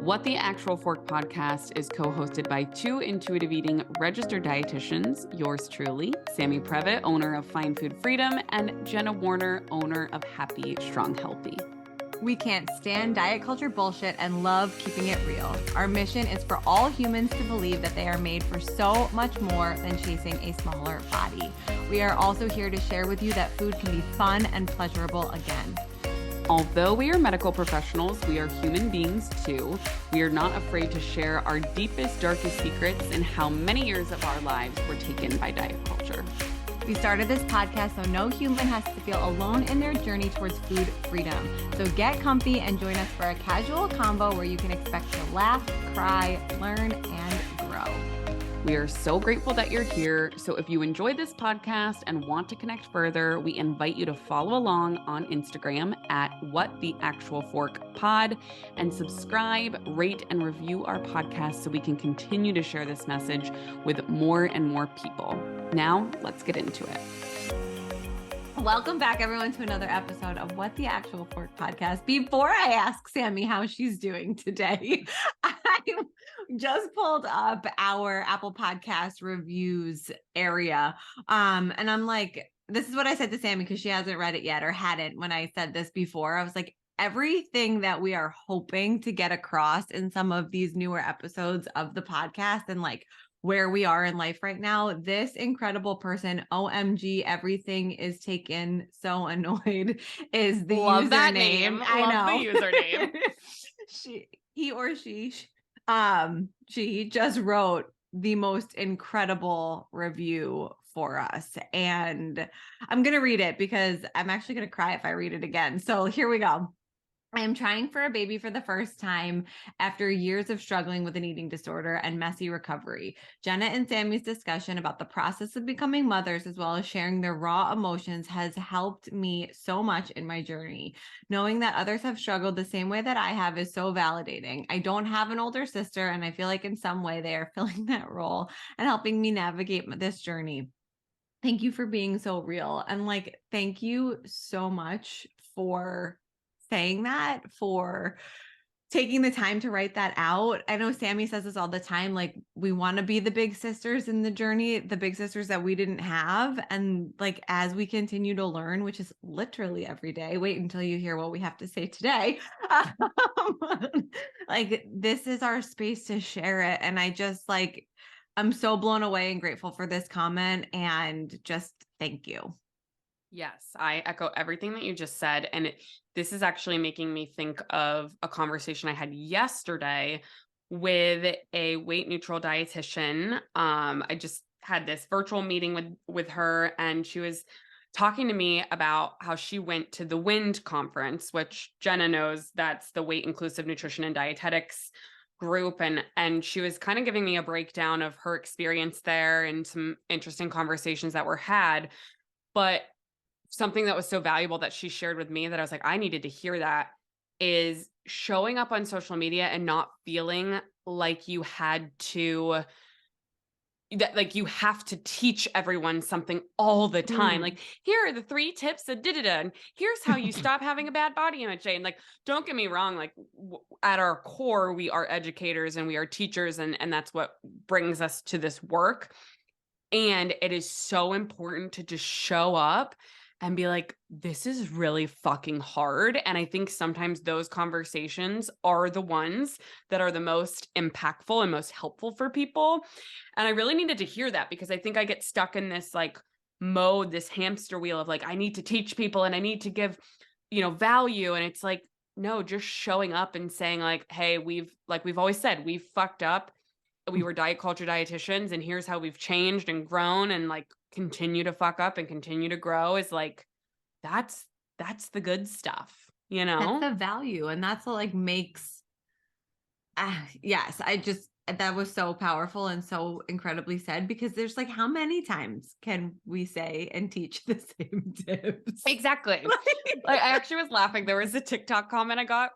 What the Actual Fork podcast is co-hosted by two intuitive eating registered dietitians, yours truly, Sammy Previtt, owner of Fine Food Freedom, and Jenna Warner, owner of Happy Strong Healthy. We can't stand diet culture bullshit and love keeping it real. Our mission is for all humans to believe that they are made for so much more than chasing a smaller body. We are also here to share with you that food can be fun and pleasurable again. Although we are medical professionals, we are human beings too. We are not afraid to share our deepest, darkest secrets and how many years of our lives were taken by diet culture. We started this podcast so no human has to feel alone in their journey towards food freedom. So get comfy and join us for a casual convo where you can expect to laugh, cry, learn, and grow. We are so grateful that you're here. So if you enjoyed this podcast and want to connect further, we invite you to follow along on Instagram at WhatTheActualForkPod and subscribe, rate, and review our podcast so we can continue to share this message with more and more people. Now, let's get into it. Welcome back, everyone, to another episode of What the Actual Fork podcast. Before I ask Sammy how she's doing today, I just pulled up our Apple Podcast reviews area. And I'm like, this is what I said to Sammy because she hasn't read it yet or hadn't when I said this before. I was like, everything that we are hoping to get across in some of these newer episodes of the podcast and like where we are in life right now, this incredible person, OMG, everything is taken, so annoyed, is the Love username. that name. I Love know. the username. She just wrote the most incredible review for us. And I'm going to read it because I'm actually going to cry if I read it again. So here we go. I am trying for a baby for the first time after years of struggling with an eating disorder and messy recovery. Jenna and Sammy's discussion about the process of becoming mothers, as well as sharing their raw emotions, has helped me so much in my journey. Knowing that others have struggled the same way that I have is so validating. I don't have an older sister, and I feel like in some way they are filling that role and helping me navigate this journey. Thank you for being so real. And like, thank you so much for saying that, for taking the time to write that out. I know Sammy says this all the time, like we want to be the big sisters in the journey, the big sisters that we didn't have. And like, as we continue to learn, which is literally every day, wait until you hear what we have to say today. Like this is our space to share it. And I just like, I'm so blown away and grateful for this comment and just thank you. Yes, I echo everything that you just said. And this is actually making me think of a conversation I had yesterday with a weight neutral dietitian. I just had this virtual meeting with her, and she was talking to me about how she went to the WIND conference, which Jenna knows, that's the Weight Inclusive Nutrition and Dietetics group. And she was kind of giving me a breakdown of her experience there and some interesting conversations that were had. But something that was so valuable that she shared with me that I was like, I needed to hear that, is showing up on social media and not feeling like you had to, that like you have to teach everyone something all the time. Like, here are the 3 tips of da-da-da, and here's how you stop having a bad body image. And like, don't get me wrong, like at our core, we are educators and we are teachers, and that's what brings us to this work. And it is so important to just show up and be like, this is really fucking hard. And I think sometimes those conversations are the ones that are the most impactful and most helpful for people. And I really needed to hear that because I think I get stuck in this like mode, this hamster wheel of like, I need to teach people and I need to give, value. And it's like, no, just showing up and saying like, hey, we've always said, we've fucked up. We were diet culture dietitians, and here's how we've changed and grown and like continue to fuck up and continue to grow, is like, that's the good stuff, That's the value. And that's what like makes, yes, that was so powerful and so incredibly said, because there's like, how many times can we say and teach the same tips? Exactly. Like, I actually was laughing. There was a TikTok comment I got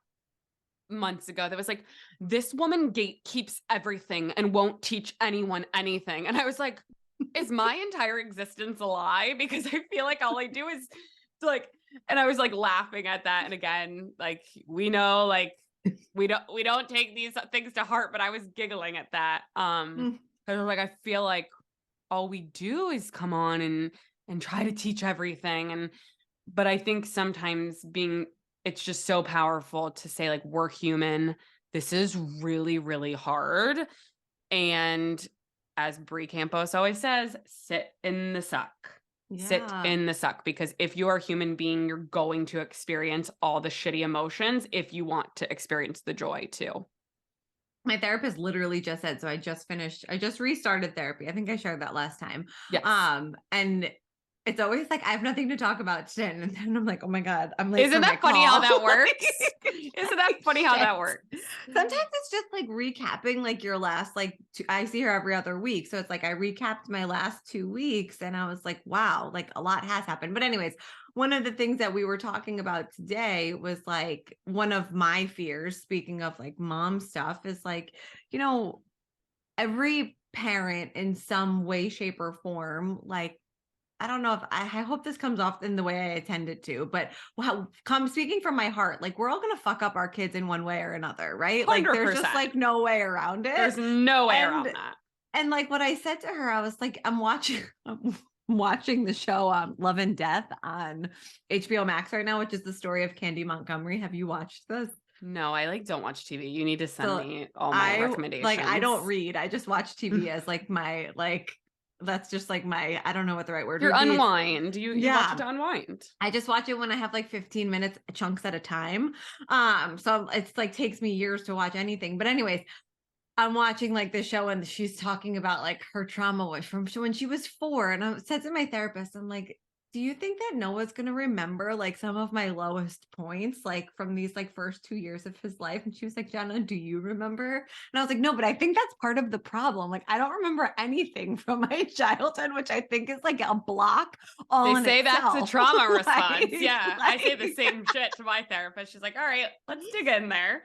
months ago that was like, this woman gatekeeps everything and won't teach anyone anything. And I was like, is my entire existence a lie? Because I feel like all I do is like, and I was like laughing at that. And again, like, we know, like, we don't take these things to heart, but I was giggling at that. Mm. 'Cause I was like, I feel like all we do is come on and try to teach everything. But I think sometimes it's just so powerful to say, like, we're human. This is really, really hard. And as Brie Campos always says, sit in the suck. Sit Yeah. in the suck, because if you are a human being, you're going to experience all the shitty emotions if you want to experience the joy too. My therapist literally just said, so I just restarted therapy. I think I shared that last time. Yes. And it's always like, I have nothing to talk about today. And then I'm like, oh my God, I'm late Isn't for my that funny how call. that works? Isn't that Like, funny how shit. that works? Sometimes it's just like recapping like your last, like, I see her every other week. So it's like, I recapped my last 2 weeks and I was like, wow, like a lot has happened. But anyways, one of the things that we were talking about today was like, one of my fears, speaking of like mom stuff, is like, you know, every parent in some way, shape, or form, like, I don't know if I hope this comes off in the way I intend it to, but wow, come speaking from my heart, like we're all gonna fuck up our kids in one way or another, right? Like there's just 100%. like no way around it. There's no way around And that. like what I said to her, I was like, I'm watching the show Love and Death on HBO Max right now, which is the story of Candy Montgomery. Have you watched this? No, I like don't watch TV. You need to send So me all my I don't recommendations. read. I just watch TV as like my like that's just like my I don't know what the right word Your would be. It's, unwind. You watch it yeah. to unwind. I just watch it when I have like 15 minutes chunks at a time. So it's like takes me years to watch anything. But anyways, I'm watching like this show and she's talking about like her trauma was from when she was 4. And I said to my therapist, I'm like, do you think that Noah's going to remember like some of my lowest points, like from these like first 2 years of his life? And she was like, Jenna, do you remember? And I was like, no, but I think that's part of the problem. Like, I don't remember anything from my childhood, which I think is like a block all They in say that's a itself. trauma response. like, Yeah. I say the like same shit to my therapist. She's like, all right, let's dig in there.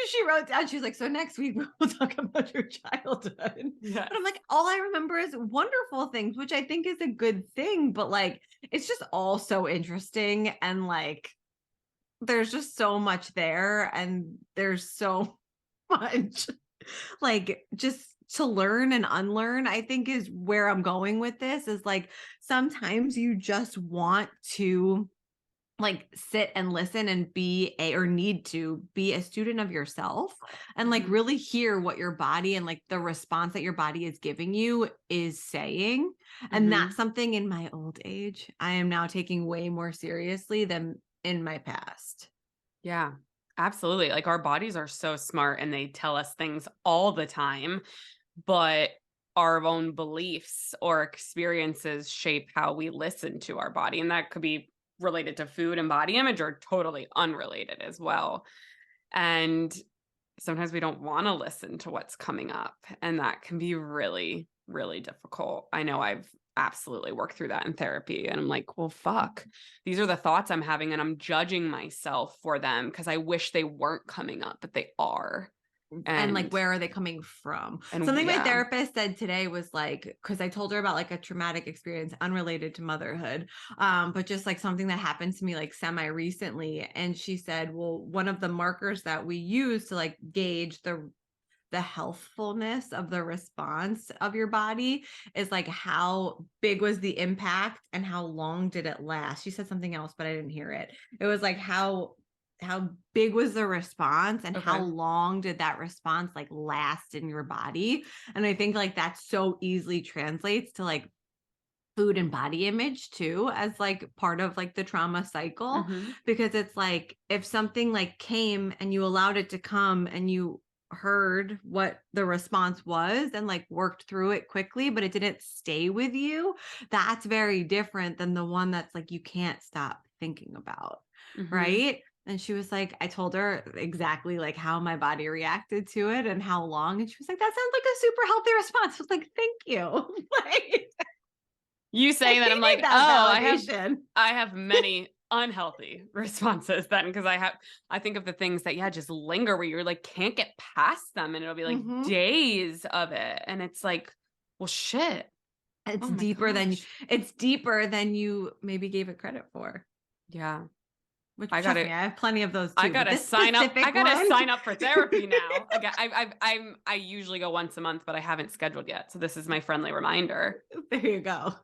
she wrote down, she's like, so next week we'll talk about your childhood. Yes. But I'm like, all I remember is wonderful things, which I think is a good thing. But like, it's just all so interesting. And like, there's just so much there. And there's so much like just to learn and unlearn, I think is where I'm going with this is like, sometimes you just want to like sit and listen and be a or need to be a student of yourself and like Mhm. really hear what your body and like the response that your body is giving you is saying. And that's Mhm. something in my old age I am now taking way more seriously than in my past. Yeah. Absolutely. Like, our bodies are so smart and they tell us things all the time, but our own beliefs or experiences shape how we listen to our body. And that could be related to food and body image, or totally unrelated as well. And sometimes we don't want to listen to what's coming up. And that can be really, really difficult. I know I've absolutely worked through that in therapy. And I'm like, well, fuck, these are the thoughts I'm having. And I'm judging myself for them because I wish they weren't coming up, but they are. And like, And, where are they coming from? Something my yeah. therapist said today was like, because I told her about like a traumatic experience unrelated to motherhood, but just like something that happened to me like semi recently. And she said, well, one of the markers that we use to like gauge the healthfulness of the response of your body is like how big was the impact and how long did it last. She said something else, but I didn't hear it. It was like how big was the response and how Okay. long did that response like last in your body. And I think like that so easily translates to like food and body image too, as like part of like the trauma cycle, Hmm. because it's like if something like came and you allowed it to come and you heard what the response was and like worked through it quickly, but it didn't stay with you, that's very different than the one that's like you can't stop thinking about, Hmm. right? And she was like, I told her exactly like how my body reacted to it and how long. And she was like, that sounds like a super healthy response. I was like, thank you. Like, You I saying that, I'm needed like, that oh, validation. I have many unhealthy responses then, because I think of the things that, yeah, just linger where you're like can't get past them, and it'll be like Mhm. days of it. And it's like, well, shit. It's Oh my deeper than gosh. it's deeper than you maybe gave it credit for. Yeah. Which trust me, I have plenty of those too. I gotta sign up. I gotta sign up for therapy now. Again, I usually go once a month, but I haven't scheduled yet. So this is my friendly reminder. There you go.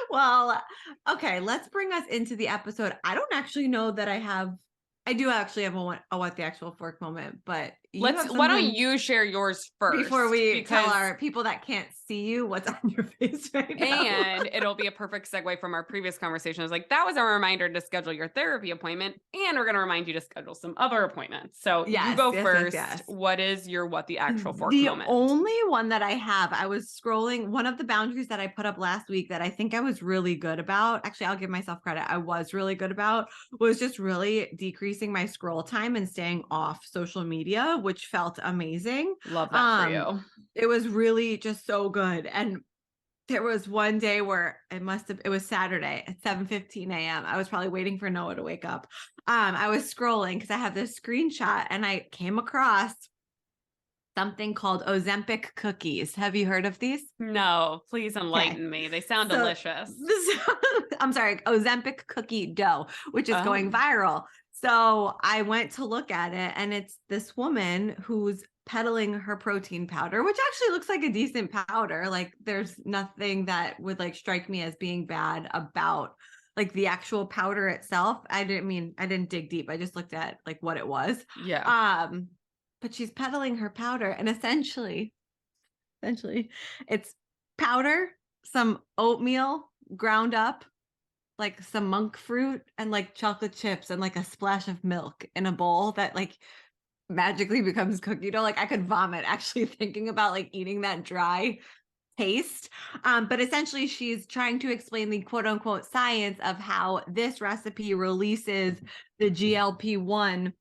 Well, okay, let's bring us into the episode. I don't actually know that I do actually have a what the actual fork moment, but why don't you share yours first before we tell our people that can't see you what's on your face right now. And it'll be a perfect segue from our previous conversation. I was like, that was a reminder to schedule your therapy appointment, and we're going to remind you to schedule some other appointments. So you go first. Yes. What is your what the actual fork moment? The only one that I have, I was scrolling, one of the boundaries that I put up last week that I think I was really good about, actually I'll give myself credit, I was really good about, was just really decreasing my scroll time and staying off social media, which felt amazing. Love that for you. It was really just so good. And there was one day where it was Saturday at 7:15 a.m. I was probably waiting for Noah to wake up. I was scrolling because I have this screenshot and I came across something called Ozempic cookies. Have you heard of these? No, please enlighten me. They sound delicious. I'm sorry, Ozempic cookie dough, which is going viral. So I went to look at it, and it's this woman who's peddling her protein powder, which actually looks like a decent powder. Like there's nothing that would like strike me as being bad about like the actual powder itself. I didn't dig deep. I just looked at like what it was. Yeah. But she's peddling her powder, and essentially it's powder, some oatmeal ground up, like some monk fruit, and like chocolate chips, and like a splash of milk in a bowl that like magically becomes cookie dough. Like I could vomit actually thinking about like eating that dry paste. But essentially she's trying to explain the quote unquote science of how this recipe releases the GLP-1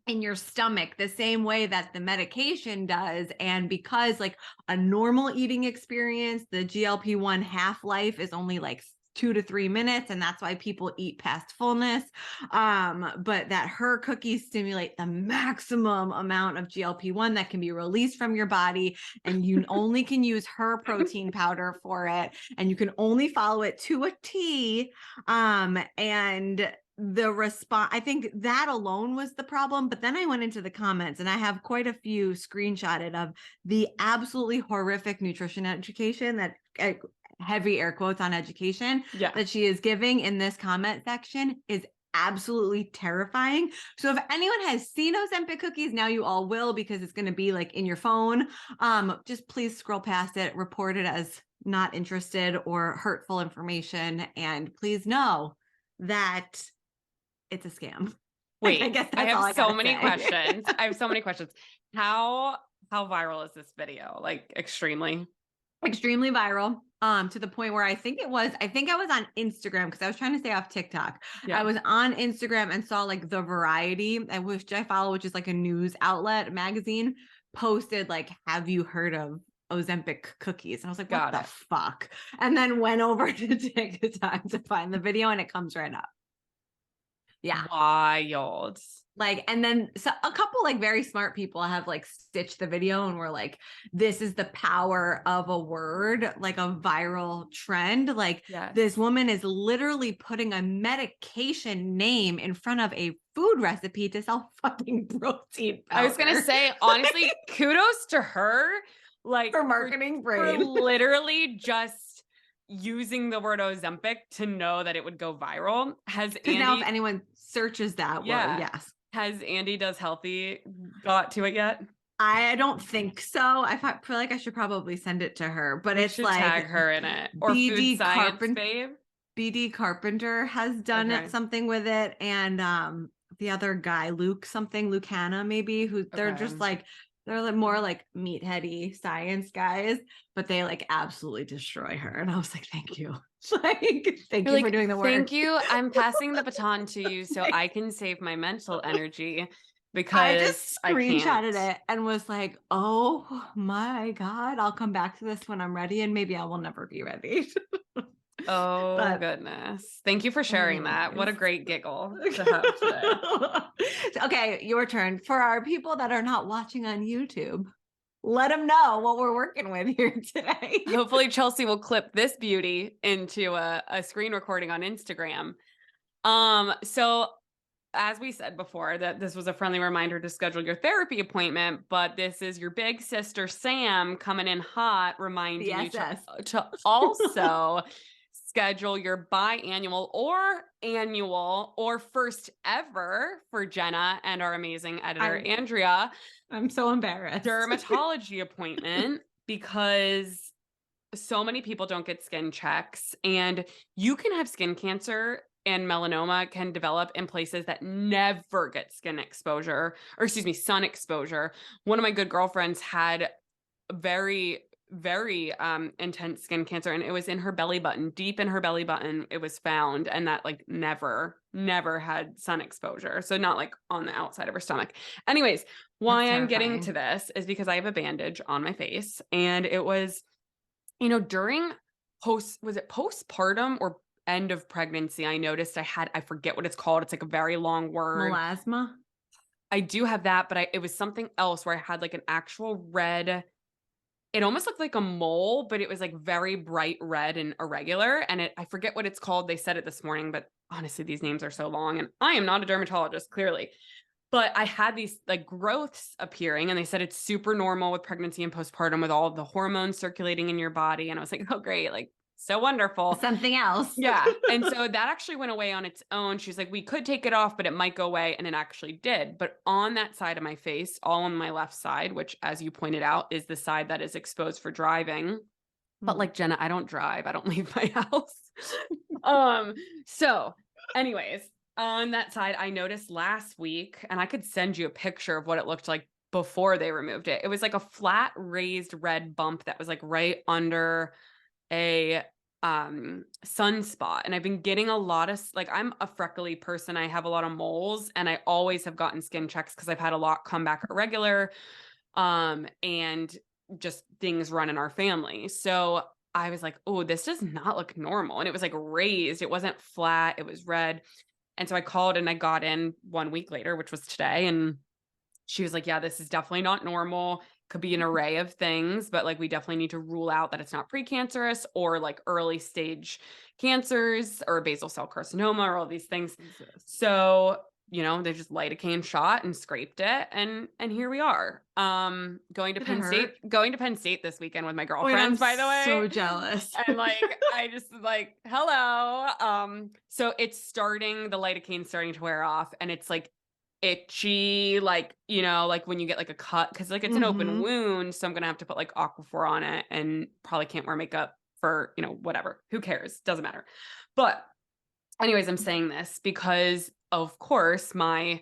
in your stomach the same way that the medication does. And because like a normal eating experience, the GLP-1 half-life is only like 2 to 3 minutes, and that's why people eat past fullness. But that her cookies stimulate the maximum amount of GLP-1 that can be released from your body, and you only can use her protein powder for it, and you can only follow it to a T. And the response, I think that alone was the problem. But then I went into the comments, and I have quite a few screenshotted of the absolutely horrific nutrition education that heavy air quotes on education that she is giving in this comment section is absolutely terrifying. So if anyone has seen Ozempic cookies, now you all will, because it's going to be like in your phone. Just please scroll past it, report it as not interested or hurtful information, and please know that it's a scam. Wait, I guess I have so many questions. I have so many questions. How viral is this video? Like extremely viral. To the point where I think I was on Instagram, because I was trying to stay off TikTok. Yeah. I was on Instagram and saw like The Variety, which I follow, which is like a news outlet magazine, posted like, have you heard of Ozempic cookies? And I was like, what the fuck? And then went over to TikTok to find the video, and it comes right up. Yeah. Wild. Like, and then so a couple like very smart people have like stitched the video and were like, this is the power of a word, like a viral trend. Like this woman is literally putting a medication name in front of a food recipe to sell fucking protein powder. I was going to say, honestly, kudos to her. Like for marketing brain. For literally just using the word Ozempic to know that it would go viral. Now if anyone searches that word, yes. Has Andy Does Healthy got to it yet? I don't think so. I feel like I should probably send it to her, but it's like tag her in it, or BD Food Science Babe. BD Carpenter has done something with it, and the other guy, Luke Hanna maybe, who they're just like, they're like more like meatheady science guys, but they like absolutely destroy her. And I was like, thank you. Like, thank you for doing the work. Thank you. I'm passing the baton to you so I can save my mental energy, because I just screenshotted it and was like, oh my God, I'll come back to this when I'm ready, and maybe I will never be ready. Oh goodness. Thank you for sharing that. What a great giggle to have today. Okay, your turn. For our people that are not watching on YouTube, let them know what we're working with here today. Hopefully Chelsea will clip this beauty into a screen recording on Instagram. So as we said before, that this was a friendly reminder to schedule your therapy appointment, but this is your big sister Sam coming in hot, reminding you SS. to also schedule your biannual or annual or first ever for Jenna and our amazing editor Andrea I'm so embarrassed. dermatology appointment, because so many people don't get skin checks, and you can have skin cancer and melanoma can develop in places that never get sun exposure. One of my good girlfriends had very, very intense skin cancer, and it was in her belly button, deep in her belly button. It was found, and that like never had sun exposure. So not like on the outside of her stomach. Anyways, why I'm getting to this is because I have a bandage on my face, and it was, during postpartum or end of pregnancy, I noticed I forget what it's called. It's like a very long word. Melasma? I do have that, but it was something else where I had like an actual red, it almost looked like a mole, but it was like very bright red and irregular. And I forget what it's called. They said it this morning, but honestly, these names are so long, and I am not a dermatologist, clearly. But I had these like growths appearing, and they said it's super normal with pregnancy and postpartum with all of the hormones circulating in your body. And I was like, oh, great. Like, so wonderful. Something else. Yeah. And so that actually went away on its own. She's like, we could take it off, but it might go away. And it actually did. But on that side of my face, all on my left side, which, as you pointed out, is the side that is exposed for driving. But like, Jenna, I don't drive. I don't leave my house. So anyways, on that side, I noticed last week, and I could send you a picture of what it looked like before they removed it. It was like a flat raised red bump that was like right under a sunspot. And I've been getting a lot of, like, I'm a freckly person. I have a lot of moles, and I always have gotten skin checks because I've had a lot come back irregular. And just things run in our family. So I was like, oh, this does not look normal. And it was like raised. It wasn't flat. It was red. And so I called, and I got in 1 week later, which was today. And she was like, yeah, this is definitely not normal. Could be an array of things, but like, we definitely need to rule out that it's not precancerous or like early stage cancers or basal cell carcinoma or all these things. So, they just lidocaine shot and scraped it. And here we are. Going to Penn State this weekend with my girlfriends, by the way. So jealous. And like, I just like, hello. So it's the lidocaine's starting to wear off, and it's like itchy, like, like when you get like a cut, because like it's an open wound. So I'm gonna have to put like Aquaphor on it, and probably can't wear makeup for, whatever. Who cares? Doesn't matter. But anyways, I'm saying this because, of course, my,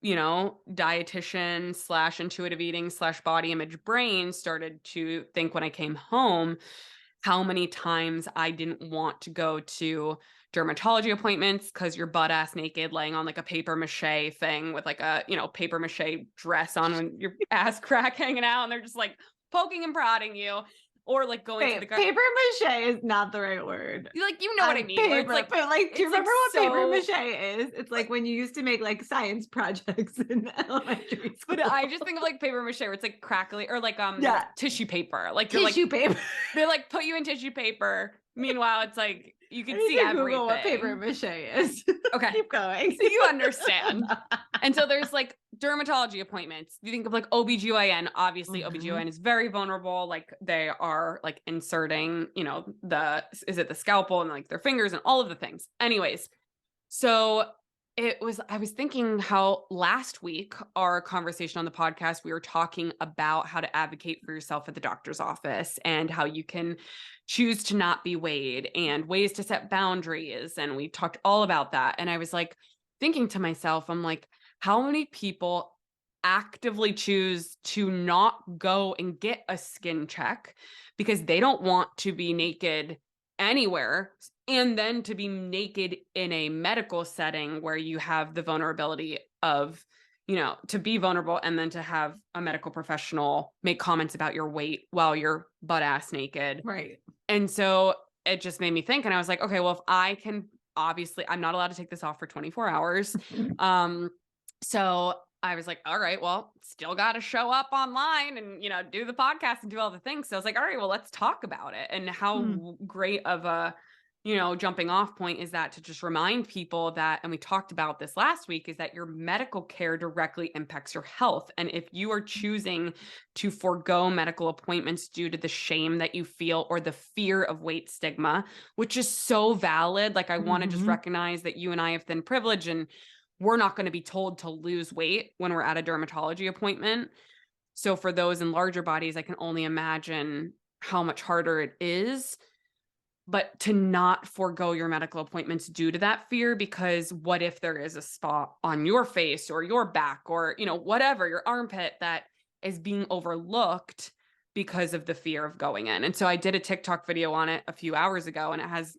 dietitian / intuitive eating / body image brain started to think when I came home how many times I didn't want to go to dermatology appointments because you're butt ass naked laying on like a paper mache thing with like a, paper mache dress on with your ass crack hanging out, and they're just like poking and prodding you. Or like going to the paper mache is not the right word. Like, you know what I mean? Paper, but like, do you remember what paper mache is? It's like when you used to make like science projects in elementary school. But I just think of like paper mache where it's like crackly, or like tissue paper. Like tissue paper. They like put you in tissue paper. Meanwhile, it's like you can see everything. Google what paper mache is. Okay. Keep going. So you understand. And so there's like dermatology appointments. You think of like OBGYN. Obviously, OBGYN is very vulnerable. Like they are like inserting, the scalpel and like their fingers and all of the things. Anyways, so I was thinking how last week, our conversation on the podcast, we were talking about how to advocate for yourself at the doctor's office and how you can choose to not be weighed and ways to set boundaries. And we talked all about that. And I was like thinking to myself, I'm like, how many people actively choose to not go and get a skin check because they don't want to be naked anywhere, and then to be naked in a medical setting where you have the vulnerability of, to be vulnerable, and then to have a medical professional make comments about your weight while you're butt ass naked. Right. And so it just made me think, and I was like, okay, well, if I can, obviously I'm not allowed to take this off for 24 hours. So I was like, all right, well, still got to show up online and, do the podcast and do all the things. So I was like, all right, well, let's talk about it and how great of a jumping off point is that to just remind people that, and we talked about this last week, is that your medical care directly impacts your health. And if you are choosing to forego medical appointments due to the shame that you feel or the fear of weight stigma, which is so valid, like I want to just Mhm. recognize that you and I have thin privilege and we're not going to be told to lose weight when we're at a dermatology appointment. So for those in larger bodies, I can only imagine how much harder it is. But to not forego your medical appointments due to that fear, because what if there is a spot on your face or your back or, whatever, your armpit that is being overlooked because of the fear of going in. And so I did a TikTok video on it a few hours ago, and it has,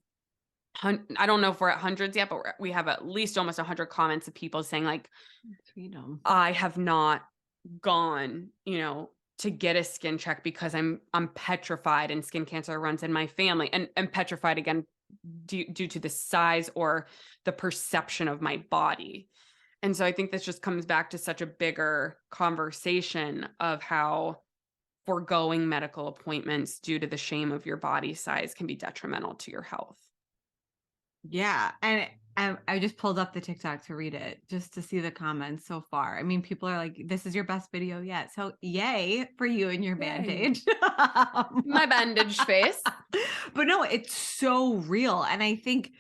I don't know if we're at hundreds yet, but we have at least almost 100 comments of people saying like, Freedom. I have not gone, to get a skin check because I'm petrified and skin cancer runs in my family, and petrified again due to the size or the perception of my body. And so I think this just comes back to such a bigger conversation of how foregoing medical appointments due to the shame of your body size can be detrimental to your health. Yeah. And I just pulled up the TikTok to read it just to see the comments so far. I mean, people are like, this is your best video yet. So yay for you and your Yay. bandage. My bandaged face. But no, it's so real. And I think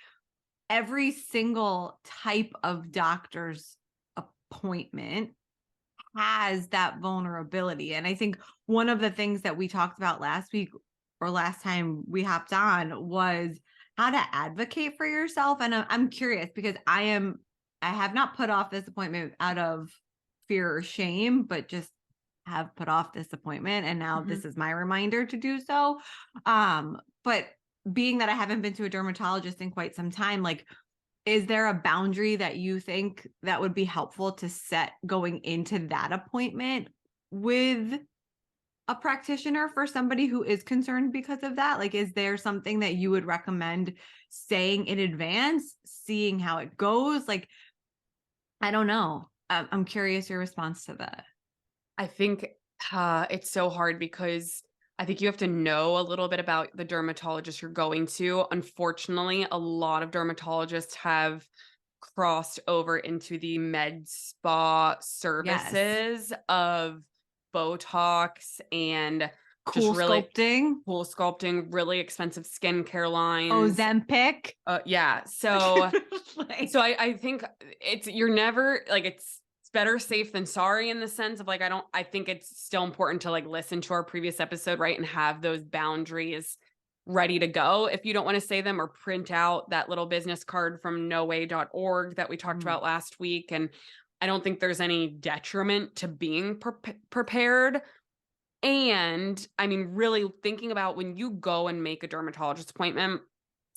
every single type of doctor's appointment has that vulnerability. And I think one of the things that we talked about last week or last time we hopped on was how to advocate for yourself. And I'm curious because I have not put off this appointment out of fear or shame, but just have put off this appointment. And now this is my reminder to do so. But being that I haven't been to a dermatologist in quite some time, like, is there a boundary that you think that would be helpful to set going into that appointment with a practitioner for somebody who is concerned because of that? Like, is there something that you would recommend saying in advance, seeing how it goes? Like, I don't know. I'm curious your response to that. I think it's so hard because I think you have to know a little bit about the dermatologist you're going to. Unfortunately, a lot of dermatologists have crossed over into the med spa Yes. services of Botox and just Cool really sculpting. cool sculpting, really expensive skincare lines. Ozempic. Yeah. So Like, so I think you're never like, it's better safe than sorry in the sense of like, I think it's still important to like listen to our previous episode, right? And have those boundaries ready to go if you don't want to say them, or print out that little business card from noway.org that we talked about last week. And I don't think there's any detriment to being prepared. And I mean, really thinking about when you go and make a dermatologist appointment,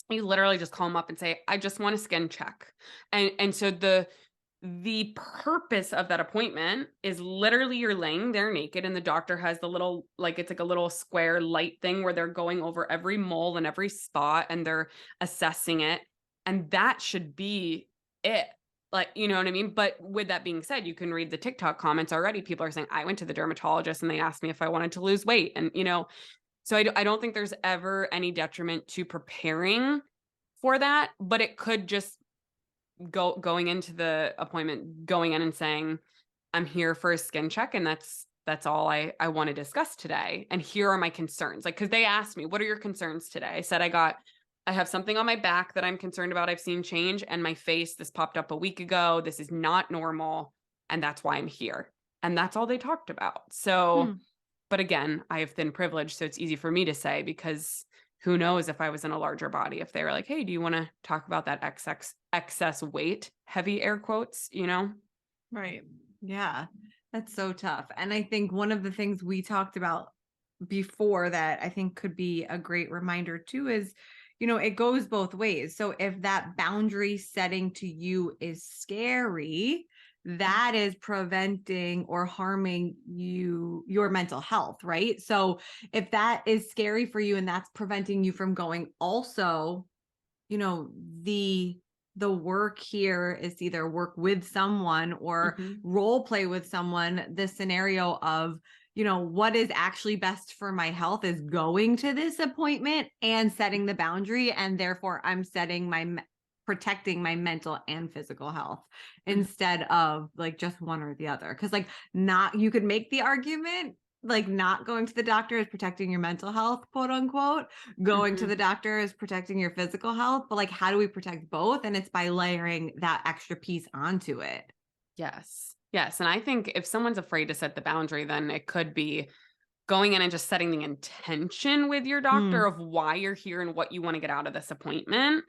you literally just call them up and say, I just want a skin check. And so the purpose of that appointment is literally you're laying there naked and the doctor has the little, like, it's like a little square light thing where they're going over every mole and every spot and they're assessing it. And that should be it. Like, you know what I mean? But with that being said, you can read the TikTok comments already. People are saying, I went to the dermatologist and they asked me if I wanted to lose weight. And, so I don't think there's ever any detriment to preparing for that, but it could just going into the appointment, going in and saying, I'm here for a skin check and that's all I want to discuss today. And here are my concerns. Like, cause they asked me, what are your concerns today? I said, I have something on my back that I'm concerned about. I've seen change, and my face, this popped up a week ago. This is not normal. And that's why I'm here. And that's all they talked about. So, but again, I have thin privilege. So it's easy for me to say, because who knows if I was in a larger body, if they were like, hey, do you want to talk about that excess weight, heavy air quotes, Right. Yeah. That's so tough. And I think one of the things we talked about before that I think could be a great reminder too is, it goes both ways. So if that boundary setting to you is scary, that is preventing or harming your mental health, right? So if that is scary for you and that's preventing you from going, also, the work here is either work with someone or role play with someone, the scenario of, what is actually best for my health is going to this appointment and setting the boundary. And therefore I'm protecting my mental and physical health instead of like just one or the other. Cause like you could make the argument like not going to the doctor is protecting your mental health, quote unquote. Going to the doctor is protecting your physical health. But like, how do we protect both? And it's by layering that extra piece onto it. Yes. Yes. And I think if someone's afraid to set the boundary, then it could be going in and just setting the intention with your doctor of why you're here and what you want to get out of this appointment.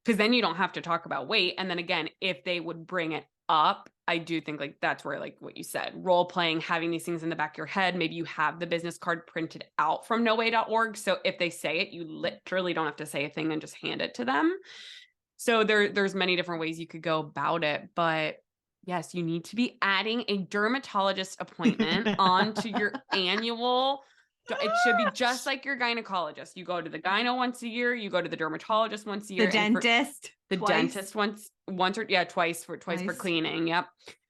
Because then you don't have to talk about weight. And then again, if they would bring it up, I do think like that's where like what you said, role playing, having these things in the back of your head. Maybe you have the business card printed out from noway.org. So if they say it, you literally don't have to say a thing and just hand it to them. So there's many different ways you could go about it. But yes, you need to be adding a dermatologist appointment onto your annual. It should be just like your gynecologist. You go to the gyno once a year. You go to the dermatologist once a year. The dentist. Dentist once or twice for cleaning. Yep.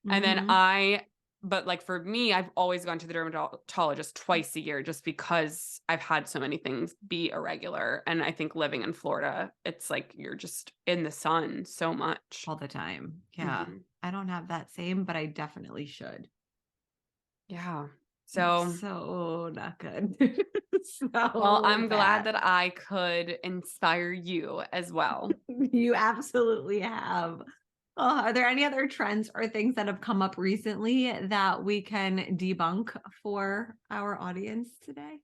And then but like for me, I've always gone to the dermatologist twice a year just because I've had so many things be irregular. And I think living in Florida, it's like you're just in the sun so much. All the time. Yeah. I don't have that same, but I definitely should. Yeah. So not good. Well, I'm glad that I could inspire you as well. You absolutely have. Are there any other trends or things that have come up recently that we can debunk for our audience today?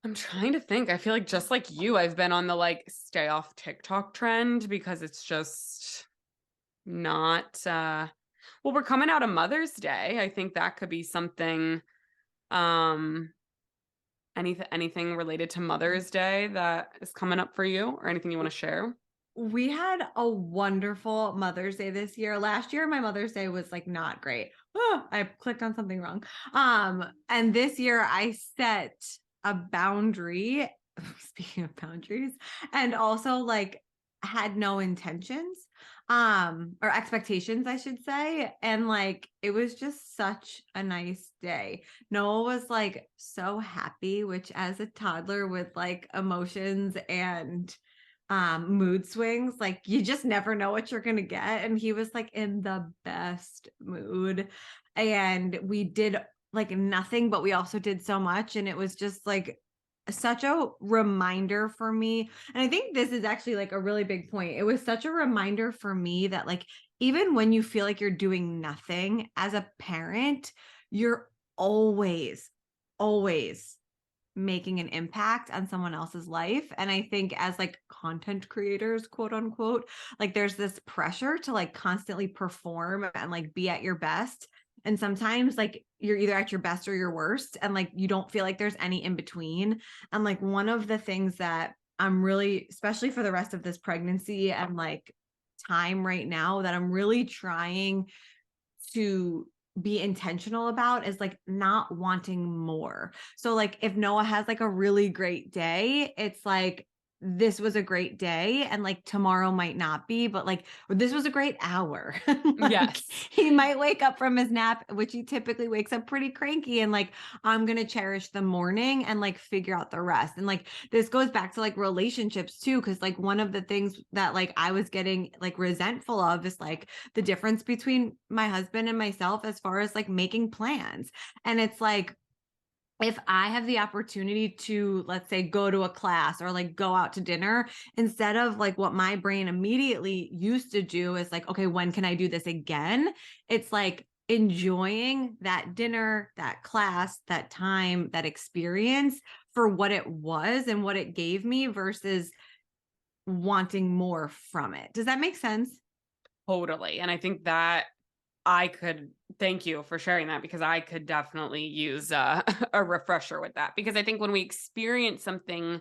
I'm trying to think. I feel like just like you, I've been on the like stay off TikTok trend because it's just not well, we're coming out of Mother's Day. I think that could be something anything related to Mother's Day that is coming up for you or anything you want to share? We had a wonderful Mother's Day this year. Last year, my Mother's Day was like not great. Oh, I clicked on something wrong. And this year I set a boundary, speaking of boundaries, and also like had no intentions, or expectations, I should say. And like, it was just such a nice day. Noah was like so happy, which as a toddler with like emotions and mood swings, like you just never know what you're gonna get, and he was like in the best mood, and we did like nothing, but we also did so much, and it was just like such a reminder for me. And I think this is actually like a really big point. It was such a reminder for me that like even when you feel like you're doing nothing as a parent, you're always making an impact on someone else's life. And I think as like content creators, quote unquote, like there's this pressure to like constantly perform and like be at your best. And sometimes like you're either at your best or your worst, and like you don't feel like there's any in between. And like one of the things that I'm really, especially for the rest of this pregnancy and like time right now, that I'm really trying to be intentional about is like not wanting more. So like if Noah has like a really great day, it's like this was a great day and like tomorrow might not be, but like this was a great hour. Like, yes. He might wake up from his nap, which he typically wakes up pretty cranky, and like I'm going to cherish the morning and like figure out the rest. And like this goes back to like relationships too, cuz like one of the things that like I was getting like resentful of is like the difference between my husband and myself as far as like making plans. And it's like if I have the opportunity to, let's say, go to a class or like go out to dinner, instead of like what my brain immediately used to do is like, okay, when can I do this again? It's like enjoying that dinner, that class, that time, that experience for what it was and what it gave me versus wanting more from it. Does that make sense? Totally. And I think that I could thank you for sharing that, because I could definitely use a refresher with that. Because I think when we experience something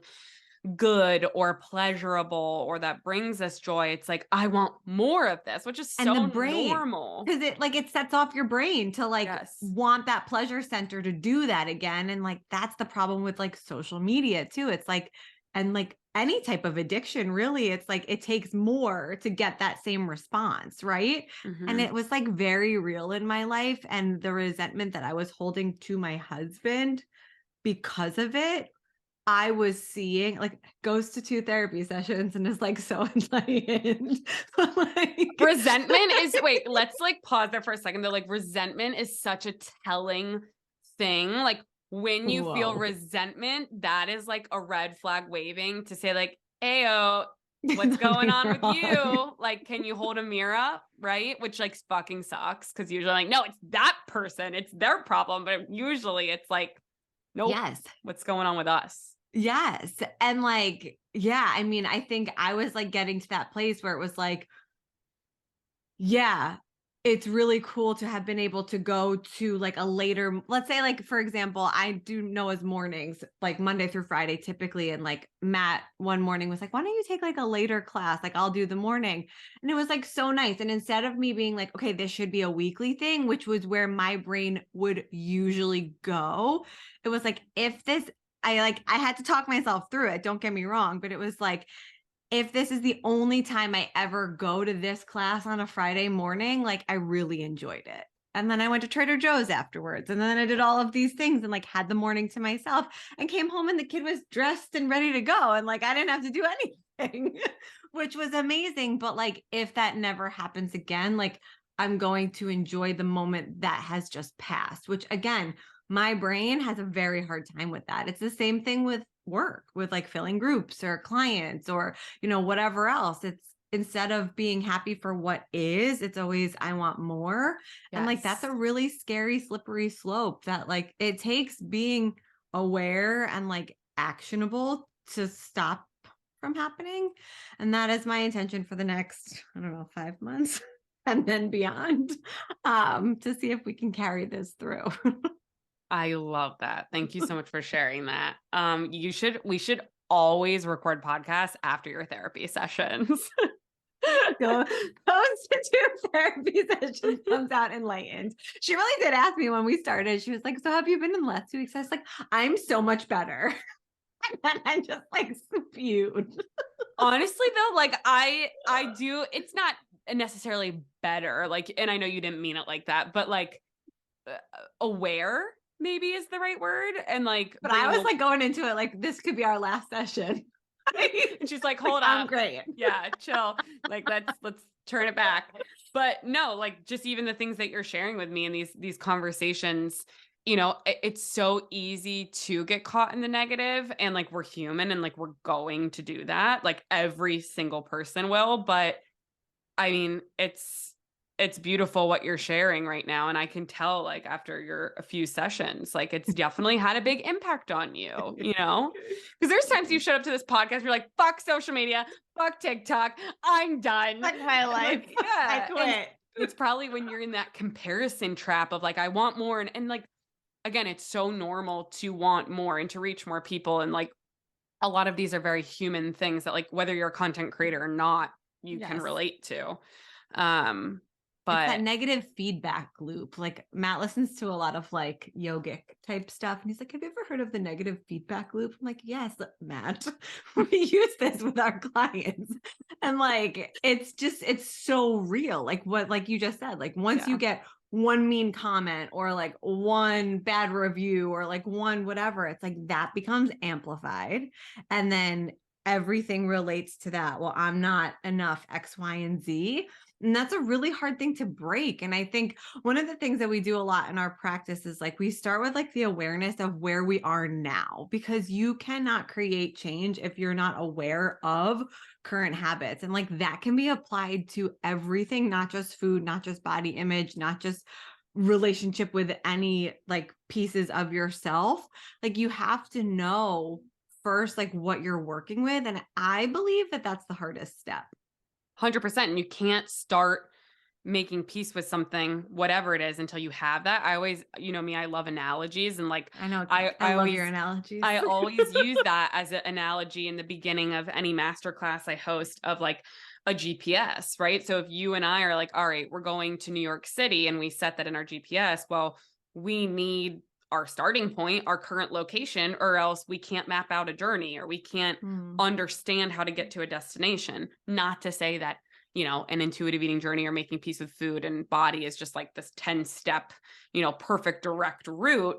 good or pleasurable or that brings us joy, it's like, I want more of this, which is so normal. Because it sets off your brain to like Yes. want that pleasure center to do that again. And like that's the problem with like social media too. It's like, and like any type of addiction, really, it's like it takes more to get that same response, right? And Mm-hmm. it was like very real in my life. And the resentment that I was holding to my husband because of it, I was seeing, like, goes to 2 therapy sessions and is like so enlightened. Like, Resentment is wait, let's like pause there for a second. Though, like resentment is such a telling thing. Like when you feel whoa. resentment, that is like a red flag waving to say like, "Ayo, what's going Something's on with wrong. you? Like, can you hold a mirror up?" Right? Which like fucking sucks because usually like, no, it's that person, it's their problem. But usually it's like, nope, Yes. what's going on with us? Yes. And like, yeah, I mean, I think I was like getting to that place where it was like, yeah, it's really cool to have been able to go to like a later, let's say, like, for example, I do Noah's mornings, like Monday through Friday typically. And like Matt one morning was like, why don't you take like a later class? Like, I'll do the morning. And it was like so nice. And instead of me being like, okay, this should be a weekly thing, which was where my brain would usually go, it was like, if this, I had to talk myself through it. Don't get me wrong. But it was like, if this is the only time I ever go to this class on a Friday morning, like I really enjoyed it. And then I went to Trader Joe's afterwards. And then I did all of these things and like had the morning to myself and came home and the kid was dressed and ready to go. And like I didn't have to do anything, which was amazing. But like if that never happens again, like I'm going to enjoy the moment that has just passed, which again, my brain has a very hard time with that. It's the same thing with work, with like filling groups or clients or whatever else. It's instead of being happy for what is, it's always, I want more. And like, that's Yes. a really scary, slippery slope that like it takes being aware and like actionable to stop from happening. And that is my intention for the next, I don't know, 5 months and then beyond, to see if we can carry this through. I love that. Thank you so much for sharing that. We should always record podcasts after your therapy sessions. Goes to 2 therapy sessions, comes out enlightened. She really did ask me when we started. She was like, "So have you been in the last 2 weeks?" I was like, "I'm so much better." And I just like spewed. Honestly though, like I do it's not necessarily better, like, and I know you didn't mean it like that, but like uh, aware maybe is the right word, and like But I bringing was like going into it like this could be our last session. and she's like, Like hold I'm up. great. Yeah, chill. Like let's turn it back. But no, like just even the things that you're sharing with me in these conversations, it's so easy to get caught in the negative, and like we're human and like we're going to do that. Like every single person will, but I mean, it's beautiful what you're sharing right now, and I can tell like after your a few sessions, like it's definitely had a big impact on you, you know? Because there's times you showed up to this podcast, you're like, fuck social media, fuck TikTok, I'm done. Like my And life. like, I yeah. And quit. it's probably when you're in that comparison trap of like, I want more. And like, again, it's so normal to want more and to reach more people. And like a lot of these are very human things that like whether you're a content creator or not, you can Yes. relate to. Um, It's that but negative feedback loop. Like Matt listens to a lot of like yogic type stuff. And he's like, have you ever heard of the negative feedback loop? I'm like, yes, Matt, we use this with our clients. And like, it's so real. Like what, like you just said, like once you yeah, get one mean comment or like one bad review or like one whatever, it's like that becomes amplified. And then everything relates to that. Well, I'm not enough X, Y, and Z, and that's a really hard thing to break. And I think one of the things that we do a lot in our practice is like we start with like the awareness of where we are now, because you cannot create change if you're not aware of current habits. And like that can be applied to everything, not just food, not just body image, not just relationship with any like pieces of yourself. Like you have to know first like what you're working with. And I believe that that's the hardest step. 100%. And you can't start making peace with something, whatever it is, until you have that. I always, me, I love analogies, and like I know. I, I I love your always analogies. I always use that as an analogy in the beginning of any masterclass I host of like a GPS, right? So if you and I are like, all right, we're going to New York City and we set that in our GPS, well, we need our starting point, our current location, or else we can't map out a journey or we can't understand how to get to a destination. Not to say that, an intuitive eating journey or making peace with food and body is just like this 10-step, perfect direct route.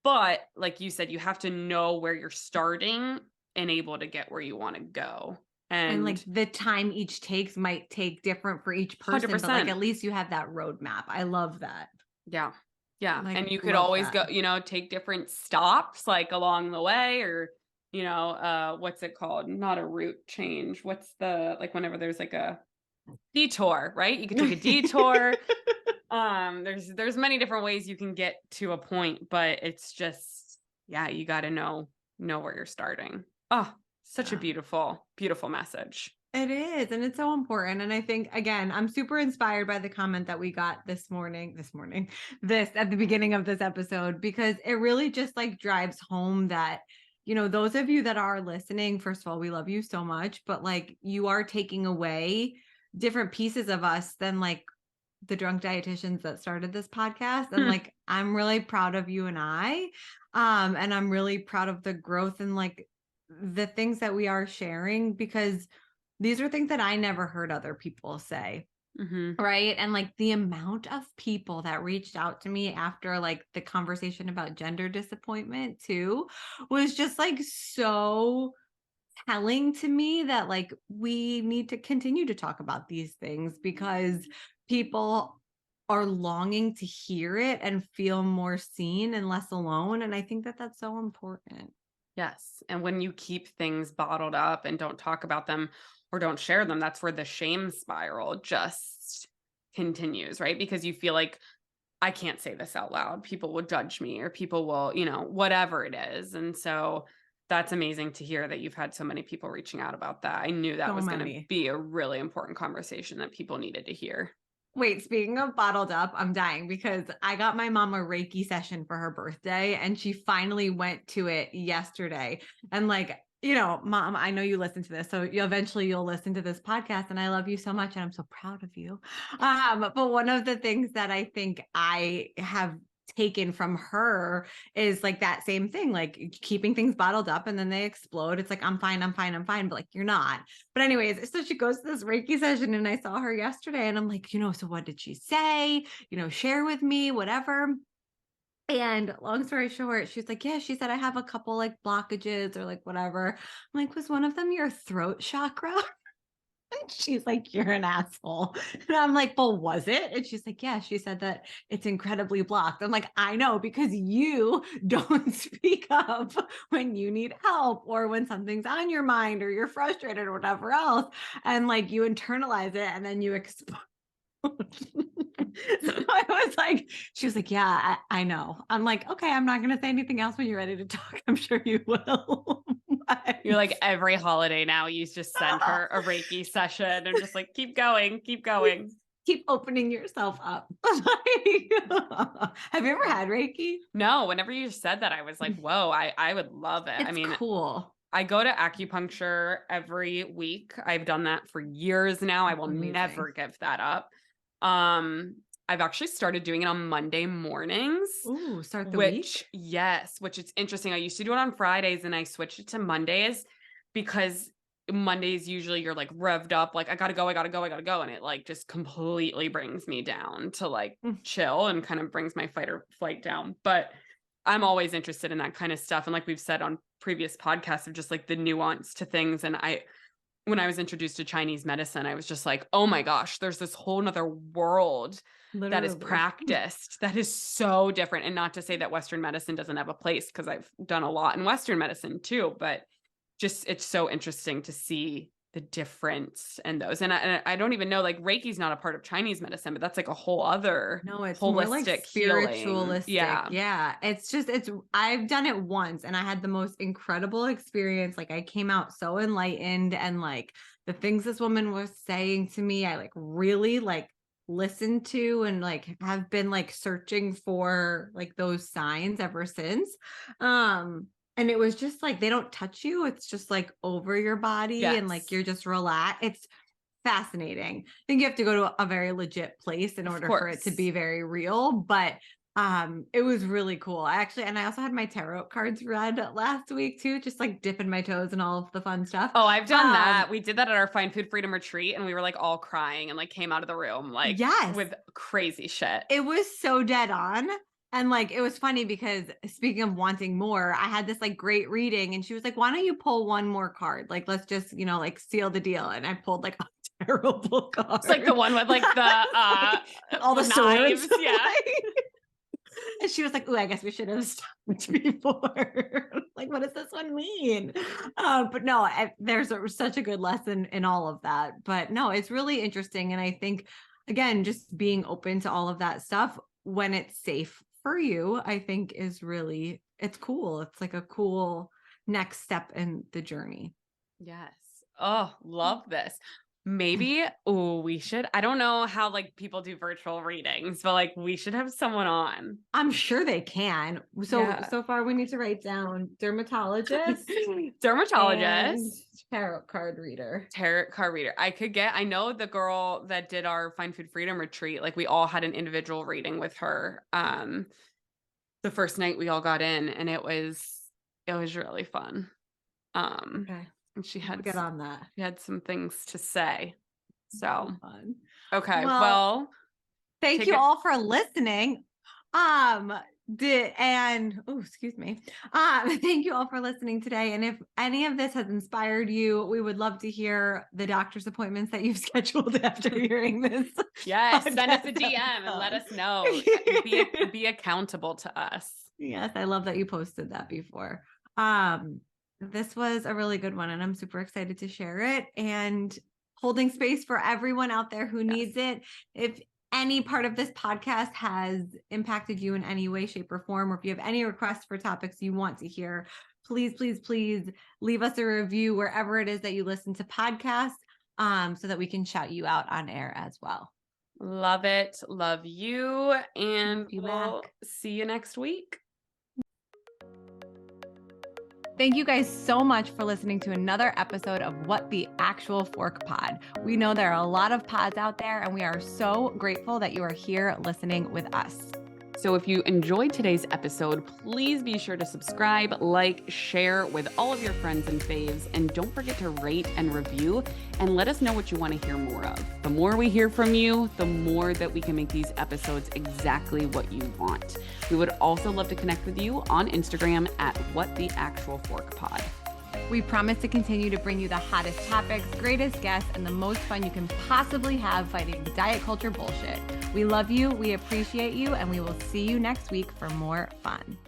But like you said, you have to know where you're starting and able to get where you want to go. And like the time each takes might take different for each person, 100%. but like at least you have that roadmap. I love that. Yeah. Yeah. Like, and you could always go, take different stops like along the way, or, what's it called? Not a route change. What's like whenever there's like a detour, right? You could take a detour. There's many different ways you can get to a point, but it's just, you got to know where you're starting. Oh, such a beautiful, beautiful message. It is. And it's so important. And I think, again, I'm super inspired by the comment that we got this at the beginning of this episode, because it really just like drives home that, those of you that are listening, first of all, we love you so much, but like you are taking away different pieces of us than like the drunk dietitians that started this podcast. And like, I'm really proud of you and and I'm really proud of the growth and like the things that we are sharing, because these are things that I never heard other people say. Right. And like the amount of people that reached out to me after like the conversation about gender disappointment too was just like so telling to me that like we need to continue to talk about these things, because people are longing to hear it and feel more seen and less alone. And I think that that's so important. Yes. And when you keep things bottled up and don't talk about them or don't share them, that's where the shame spiral just continues, right? Because you feel like, I can't say this out loud. People will judge me, or people will, whatever it is. And so that's amazing to hear that you've had so many people reaching out about that. I knew that was going to be a really important conversation that people needed to hear. Wait, speaking of bottled up, I'm dying because I got my mom a Reiki session for her birthday and she finally went to it yesterday. And like, Mom, I know you listen to this, so you'll listen to this podcast, and I love you so much and I'm so proud of you. But one of the things that I think I have taken from her is like that same thing, like keeping things bottled up and then they explode. It's like, I'm fine, but like, you're not. But anyways, so she goes to this Reiki session and I saw her yesterday and I'm like, so what did she say? Share with me, whatever. And long story short, she's like, yeah, she said, I have a couple like blockages or like whatever. I'm like, was one of them your throat chakra? And she's like, you're an asshole. And I'm like, well, was it? And she's like, yeah, she said that it's incredibly blocked. I'm like, I know, because you don't speak up when you need help or when something's on your mind or you're frustrated or whatever else. And like you internalize it and then you explode. So I was like, she was like, yeah, I know. I'm like, okay, I'm not going to say anything else when you're ready to talk. I'm sure you will. You're like, every holiday now, you just send her a Reiki session and just like, keep going. Keep opening yourself up. Have you ever had Reiki? No, whenever you said that, I was like, whoa, I would love it. It's cool. I go to acupuncture every week. I've done that for years now. I will never give that up. I've actually started doing it on Monday mornings. Ooh, start the week? Yes, which is interesting. I used to do it on Fridays and I switched it to Mondays because Mondays usually you're like revved up, like I gotta go. And it like just completely brings me down to like chill and kind of brings my fight or flight down. But I'm always interested in that kind of stuff. And like we've said on previous podcasts of just like the nuance to things. And when I was introduced to Chinese medicine, I was just like, oh my gosh, there's this whole nother world that is practiced that is so different. And not to say that Western medicine doesn't have a place, because I've done a lot in Western medicine too, but just, it's so interesting to see the difference in those. And I don't even know, like Reiki's not a part of Chinese medicine, but that's like a whole other it's holistic more like spiritualistic. Healing. Yeah. I've done it once and I had the most incredible experience. Like I came out so enlightened, and like the things this woman was saying to me, I like really like listened to and like have been like searching for like those signs ever since. And it was just like, they don't touch you. It's just like over your body and like, you're just relaxed. It's fascinating. I think you have to go to a very legit place in order for it to be very real. But It was really cool. And I also had my tarot cards read last week too, just like dipping my toes in all of the fun stuff. Oh, I've done that. We did that at our Find Food Freedom retreat, and we were like all crying and like came out of the room like yes, with crazy shit. it was so dead on. And like, it was funny because speaking of wanting more, I had this like great reading and she was like, why don't you pull one more card? Like, let's just, like seal the deal. And I pulled like a terrible card. It's like the one with like the all the knives. swords. Yeah. And she was like, "Ooh, I guess we should have stopped before." Like, what does this one mean? But no, there's such a good lesson in all of that. But no, it's really interesting. And I think, again, just being open to all of that stuff when it's safe for you, I think it's cool. It's like a cool next step in the journey. Yes. Oh, love this. Maybe, we should, I don't know how like people do virtual readings, but like we should have someone on. I'm sure they can. So far we need to write down dermatologist, tarot card reader. I know the girl that did our Find Food Freedom retreat, like we all had an individual reading with her. The first night we all got in and it was really fun. Okay. And she had get on that. She had some things to say. So fun. Okay. Well, thank you all for listening. Excuse me. Thank you all for listening today. And if any of this has inspired you, we would love to hear the doctor's appointments that you've scheduled after hearing this. Yes, send us a DM and let us know. Be accountable to us. Yes, I love that you posted that before. This was a really good one and I'm super excited to share it and holding space for everyone out there who needs it. If any part of this podcast has impacted you in any way, shape, or form, or if you have any requests for topics you want to hear, please, please, please leave us a review wherever it is that you listen to podcasts, so that we can shout you out on air as well. Love it. Love you. And we'll see you next week. Thank you guys so much for listening to another episode of What the Actual Fork Pod. We know there are a lot of pods out there, and we are so grateful that you are here listening with us. So if you enjoyed today's episode, please be sure to subscribe, like, share with all of your friends and faves, and don't forget to rate and review and let us know what you want to hear more of. The more we hear from you, the more that we can make these episodes exactly what you want. We would also love to connect with you on Instagram at WhatTheActualForkPod. We promise to continue to bring you the hottest topics, greatest guests, and the most fun you can possibly have fighting diet culture bullshit. We love you, we appreciate you, and we will see you next week for more fun.